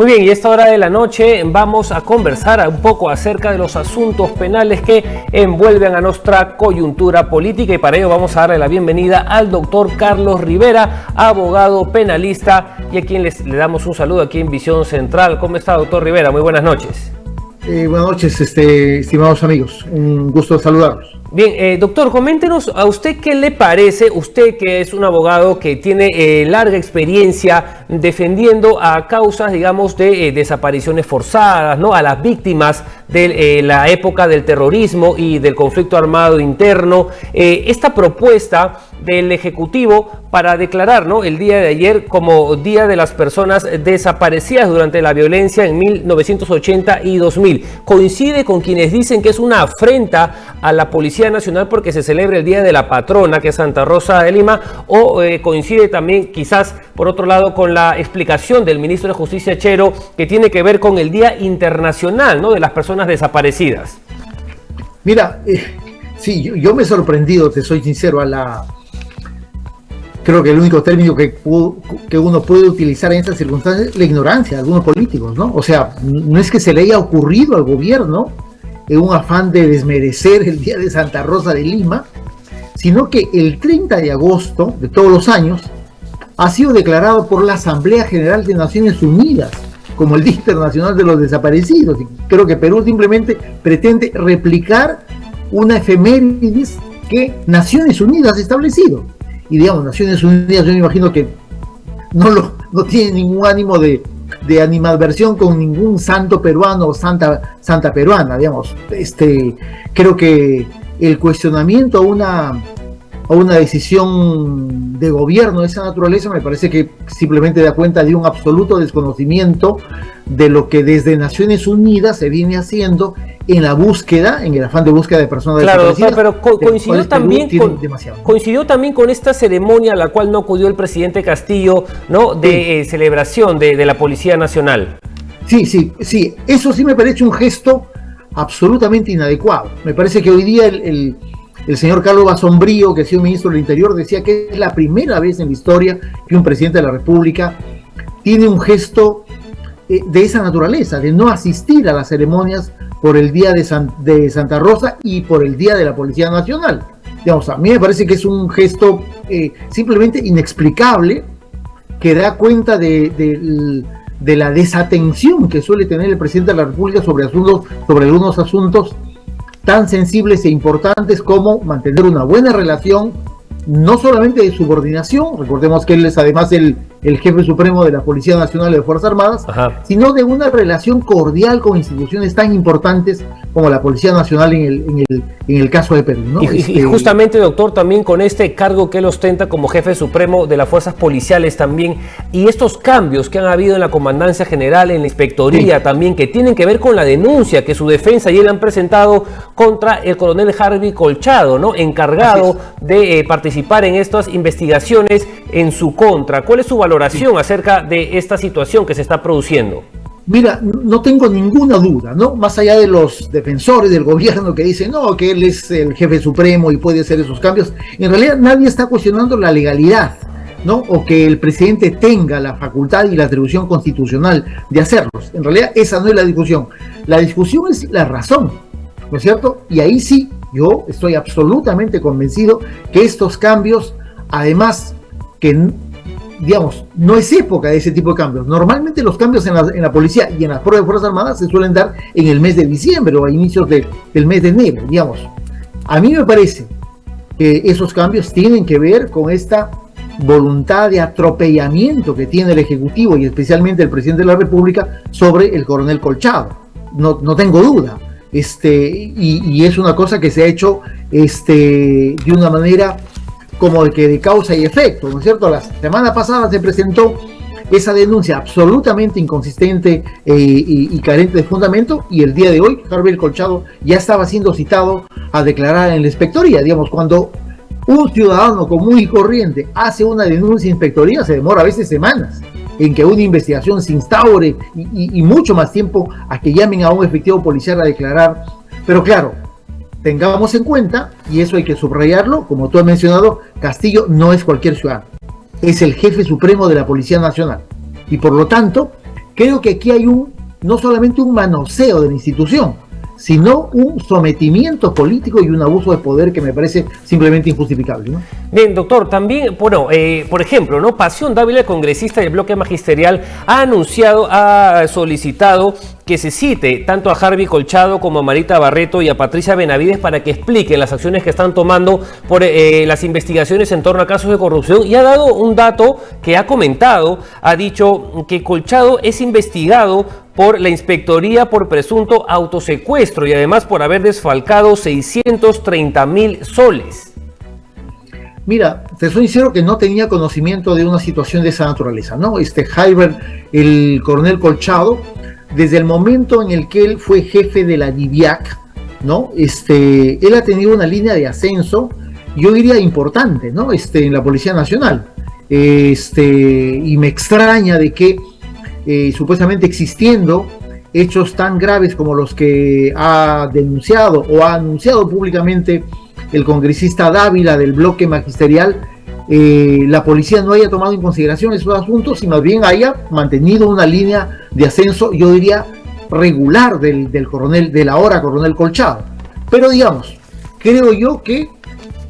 Muy bien, y a esta hora de la noche vamos a conversar un poco acerca de los asuntos penales que envuelven a nuestra coyuntura política, y para ello vamos a darle la bienvenida al doctor Carlos Rivera, abogado penalista, y a quien le damos un saludo aquí en Visión Central. ¿Cómo está, doctor Rivera? Muy buenas noches. Buenas noches, estimados amigos. Un gusto saludarlos. Bien, doctor, coméntenos a usted qué le parece, usted que es un abogado que tiene larga experiencia defendiendo a causas, digamos, de desapariciones forzadas, ¿no? A las víctimas de la época del terrorismo y del conflicto armado interno. Esta propuesta del Ejecutivo para declarar, ¿no?, el día de ayer como Día de las Personas Desaparecidas durante la violencia en 1980 y 2000. ¿Coincide con quienes dicen que es una afrenta a la Policía Nacional porque se celebra el Día de la Patrona, que es Santa Rosa de Lima? ¿O coincide también, quizás, por otro lado, con la explicación del ministro de Justicia, Chero, que tiene que ver con el Día Internacional, ¿no?, de las Personas Desaparecidas? Mira, sí, yo me he sorprendido, te soy sincero, creo que el único término que uno puede utilizar en estas circunstancias es la ignorancia de algunos políticos, ¿no? O sea, no es que se le haya ocurrido al gobierno en un afán de desmerecer el Día de Santa Rosa de Lima, sino que el 30 de agosto de todos los años ha sido declarado por la Asamblea General de Naciones Unidas como el Día Internacional de los Desaparecidos. Y creo que Perú simplemente pretende replicar una efemérides que Naciones Unidas ha establecido. Y digamos, Naciones Unidas, yo me imagino que no tiene ningún ánimo de animadversión con ningún santo peruano o santa peruana, digamos. Creo que el cuestionamiento a una decisión de gobierno de esa naturaleza me parece que simplemente da cuenta de un absoluto desconocimiento de lo que desde Naciones Unidas se viene haciendo en la búsqueda, en el afán de búsqueda de personas desaparecidas. Claro, pero coincidió también con esta ceremonia a la cual no acudió el presidente Castillo, ¿no?, de celebración de la Policía Nacional. Sí, eso sí me parece un gesto absolutamente inadecuado. Me parece que hoy día el señor Carlos Basombrío, que ha sido ministro del Interior, decía que es la primera vez en la historia que un presidente de la República tiene un gesto de esa naturaleza, de no asistir a las ceremonias por el Día de Santa Rosa y por el Día de la Policía Nacional. Digamos, a mí me parece que es un gesto simplemente inexplicable, que da cuenta de la desatención que suele tener el presidente de la República sobre algunos asuntos tan sensibles e importantes como mantener una buena relación, no solamente de subordinación, recordemos que él es además el jefe supremo de la Policía Nacional y de Fuerzas Armadas, sino de una relación cordial con instituciones tan importantes como la Policía Nacional en el caso de Perú, ¿no? Y justamente, doctor, también con este cargo que él ostenta como jefe supremo de las fuerzas policiales también, y estos cambios que han habido en la Comandancia General, en la Inspectoría también, que tienen que ver con la denuncia que su defensa y él han presentado contra el coronel Harvey Colchado, ¿no?, encargado de participar en estas investigaciones en su contra. ¿Cuál es su valoración acerca de esta situación que se está produciendo? Mira, no tengo ninguna duda, ¿no? Más allá de los defensores del gobierno que dicen, no, que él es el jefe supremo y puede hacer esos cambios, en realidad nadie está cuestionando la legalidad, ¿no?, o que el presidente tenga la facultad y la atribución constitucional de hacerlos. En realidad esa no es la discusión. La discusión es la razón, ¿no es cierto? Y ahí sí, yo estoy absolutamente convencido que estos cambios, además que, digamos, no es época de ese tipo de cambios. Normalmente los cambios en la policía y en las Fuerzas Armadas se suelen dar en el mes de diciembre o a inicios del mes de enero, digamos. A mí me parece que esos cambios tienen que ver con esta voluntad de atropellamiento que tiene el Ejecutivo y especialmente el presidente de la República sobre el coronel Colchado. No tengo duda. Y es una cosa que se ha hecho de una manera como de causa y efecto, ¿no es cierto? La semana pasada se presentó esa denuncia absolutamente inconsistente y carente de fundamento, y el día de hoy Harvey Colchado ya estaba siendo citado a declarar en la inspectoría. Digamos, cuando un ciudadano común y corriente hace una denuncia en inspectoría, se demora a veces semanas en que una investigación se instaure y mucho más tiempo a que llamen a un efectivo policial a declarar. Pero claro, tengamos en cuenta, y eso hay que subrayarlo, como tú has mencionado, Castillo no es cualquier ciudadano, es el jefe supremo de la Policía Nacional, y por lo tanto creo que aquí hay no solamente un manoseo de la institución, sino un sometimiento político y un abuso de poder que me parece simplemente injustificable, ¿no? Bien, doctor, también, bueno, por ejemplo, ¿no? Pasión Dávila, congresista del bloque magisterial, ha solicitado que se cite tanto a Harvey Colchado como a Marita Barreto y a Patricia Benavides para que expliquen las acciones que están tomando por las investigaciones en torno a casos de corrupción, y ha dado un dato que ha comentado, ha dicho que Colchado es investigado por la Inspectoría por presunto autosecuestro y además por haber desfalcado 630.000 soles. Mira, te soy sincero que no tenía conocimiento de una situación de esa naturaleza, ¿no? El coronel Colchado, desde el momento en el que él fue jefe de la DIVIAC, ¿no? Él ha tenido una línea de ascenso, yo diría importante, ¿no? En la Policía Nacional. Y me extraña de que supuestamente existiendo hechos tan graves como los que ha denunciado o ha anunciado públicamente el congresista Dávila del bloque magisterial, la policía no haya tomado en consideración esos asuntos y más bien haya mantenido una línea de ascenso, yo diría, regular del ahora coronel Colchado. Pero digamos, creo yo que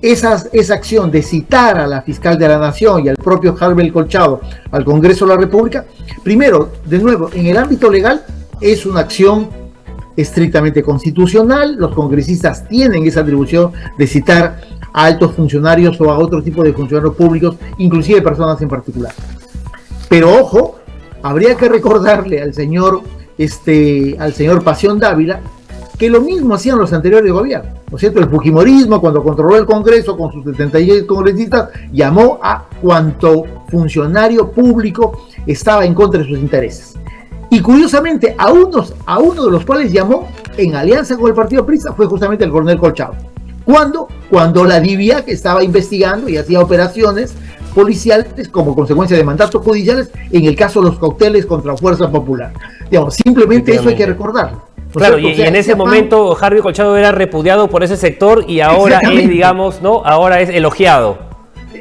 esa acción de citar a la fiscal de la Nación y al propio Harvey Colchado al Congreso de la República, primero, de nuevo, en el ámbito legal es una acción estrictamente constitucional. Los congresistas tienen esa atribución de citar a altos funcionarios o a otro tipo de funcionarios públicos, inclusive personas en particular. Pero ojo, habría que recordarle al señor Pasión Dávila que lo mismo hacían los anteriores gobiernos, ¿no es cierto? El fujimorismo, cuando controló el Congreso con sus 76 congresistas, llamó a cuanto funcionario público estaba en contra de sus intereses. Y curiosamente, a uno de los cuales llamó en alianza con el partido aprista fue justamente el coronel Colchado. ¿Cuándo? Cuando la DIVIAC estaba investigando y hacía operaciones policiales como consecuencia de mandatos judiciales en el caso de los cócteles contra Fuerza Popular. Digamos, simplemente eso hay que recordarlo. Claro, y en ese momento Harvey Colchado era repudiado por ese sector y ahora es, digamos, ¿no? Ahora es elogiado.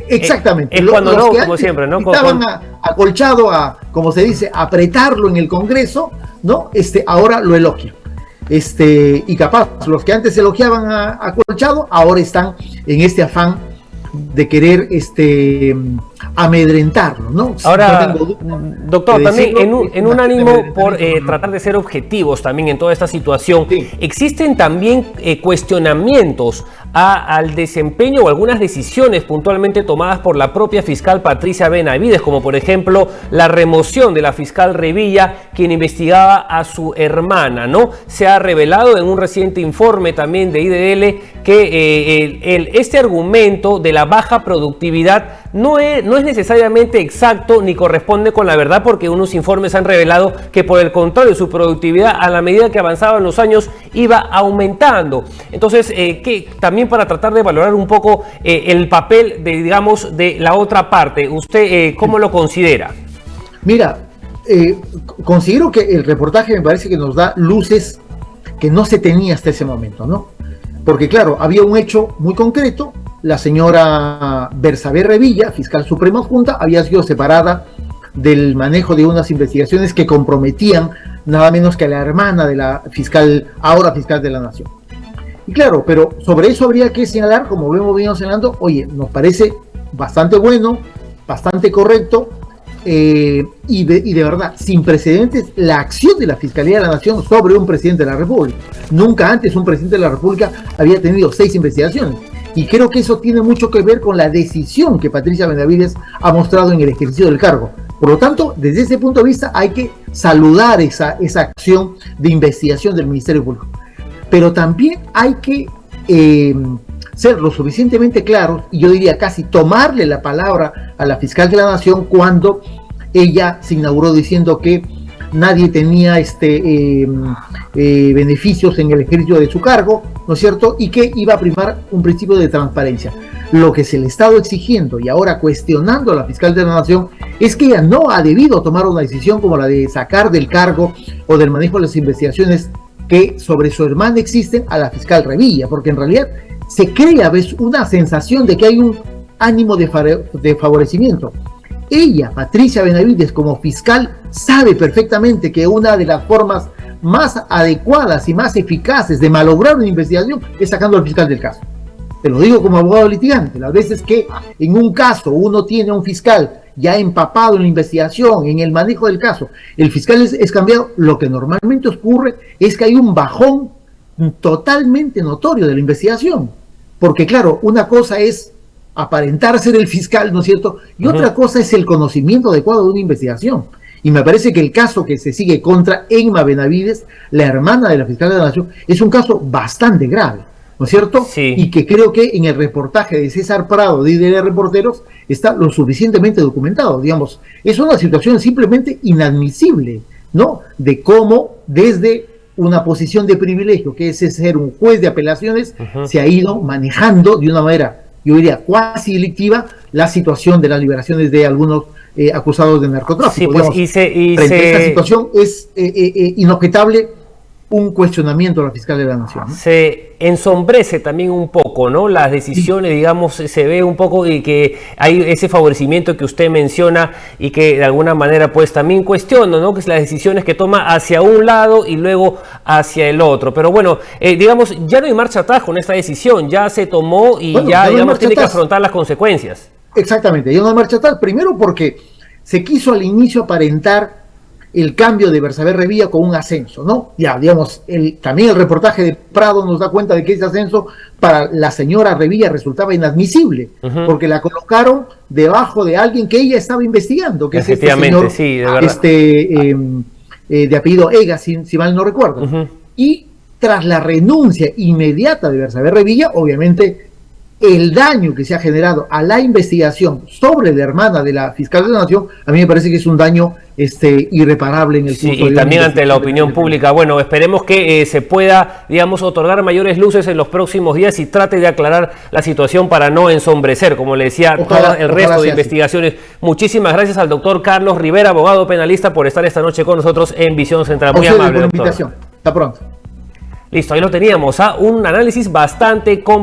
Exactamente. Es cuando no, como siempre, ¿no? Estaban a Colchado como se dice, apretarlo en el Congreso, ¿no? Ahora lo elogian. Y capaz, los que antes elogiaban a Colchado, ahora están en este afán de querer amedrentarlo, ¿no? Ahora, doctor, también en un ánimo por tratar de ser objetivos también en toda esta situación, sí, existen también cuestionamientos al desempeño o algunas decisiones puntualmente tomadas por la propia fiscal Patricia Benavides, como por ejemplo la remoción de la fiscal Revilla, quien investigaba a su hermana, ¿no? Se ha revelado en un reciente informe también de IDL que este argumento de la baja productividad no es necesariamente exacto ni corresponde con la verdad, porque unos informes han revelado que por el contrario su productividad a la medida que avanzaban los años iba aumentando. Entonces, que también para tratar de valorar un poco el papel de la otra parte, ¿usted cómo lo considera? Mira, considero que el reportaje me parece que nos da luces que no se tenía hasta ese momento, ¿no? Porque claro, había un hecho muy concreto. La señora Bersabe Revilla, fiscal suprema adjunta, había sido separada del manejo de unas investigaciones que comprometían nada menos que a la hermana de la ahora fiscal de la Nación. Y claro, pero sobre eso habría que señalar, como lo hemos venido señalando, oye, nos parece bastante bueno, bastante correcto, y de verdad, sin precedentes, la acción de la Fiscalía de la Nación sobre un presidente de la República. Nunca antes un presidente de la República había tenido 6 investigaciones. Y creo que eso tiene mucho que ver con la decisión que Patricia Benavides ha mostrado en el ejercicio del cargo. Por lo tanto, desde ese punto de vista hay que saludar esa acción de investigación del Ministerio Público. Pero también hay que ser lo suficientemente claros, y yo diría casi tomarle la palabra a la fiscal de la Nación cuando ella se inauguró diciendo que nadie tenía beneficios en el ejercicio de su cargo, ¿no es cierto? Y que iba a primar un principio de transparencia. Lo que se le ha estado exigiendo y ahora cuestionando a la fiscal de la Nación es que ella no ha debido tomar una decisión como la de sacar del cargo o del manejo de las investigaciones que sobre su hermana existen a la fiscal Revilla, porque en realidad se crea una sensación de que hay un ánimo de favorecimiento. ella, Patricia Benavides, como fiscal, sabe perfectamente que una de las formas más adecuadas y más eficaces de malograr una investigación es sacando al fiscal del caso. Te lo digo como abogado litigante. Las veces que en un caso uno tiene a un fiscal ya empapado en la investigación, en el manejo del caso, el fiscal es cambiado, lo que normalmente ocurre es que hay un bajón totalmente notorio de la investigación. Porque claro, una cosa es aparentar ser el fiscal, ¿no es cierto? Y otra cosa es el conocimiento adecuado de una investigación. Y me parece que el caso que se sigue contra Emma Benavides, la hermana de la fiscal de la Nación, es un caso bastante grave, ¿no es cierto? Sí. Y que creo que en el reportaje de César Prado de IDL Reporteros está lo suficientemente documentado. Digamos, es una situación simplemente inadmisible, ¿no? De cómo desde una posición de privilegio, que es ser un juez de apelaciones, se ha ido manejando de una manera, yo diría, cuasi delictiva, la situación de las liberaciones de algunos acusados de narcotráfico. Sí, pues, digamos, frente a esta situación es inobjetable un cuestionamiento a la fiscal de la Nación, ¿no? Se ensombrece también un poco, ¿no? Las decisiones, digamos, se ve un poco y que hay ese favorecimiento que usted menciona y que de alguna manera pues también cuestiona, ¿no? Que es las decisiones que toma hacia un lado y luego hacia el otro. Pero bueno, digamos, ya no hay marcha atrás con esta decisión, ya se tomó y bueno, ya digamos, tiene que afrontar las consecuencias. Exactamente, ya no hay marcha atrás. Primero porque se quiso al inicio aparentar el cambio de Bersabe Revilla con un ascenso, ¿no? Ya, digamos, también el reportaje de Prado nos da cuenta de que ese ascenso para la señora Revilla resultaba inadmisible, porque la colocaron debajo de alguien que ella estaba investigando, que es este señor, sí, de apellido Egas, si mal no recuerdo. Y tras la renuncia inmediata de Bersabe Revilla, obviamente el daño que se ha generado a la investigación sobre la hermana de la fiscal de la Nación, a mí me parece que es un daño irreparable en el curso y también ante la opinión pública. Bueno, esperemos que se pueda, digamos, otorgar mayores luces en los próximos días y trate de aclarar la situación para no ensombrecer, como le decía, todo el resto de investigaciones. Muchísimas gracias al doctor Carlos Rivera, abogado penalista, por estar esta noche con nosotros en Visión Central. Muy amable, por la invitación. Hasta pronto. Listo, ahí lo teníamos, un análisis bastante completo.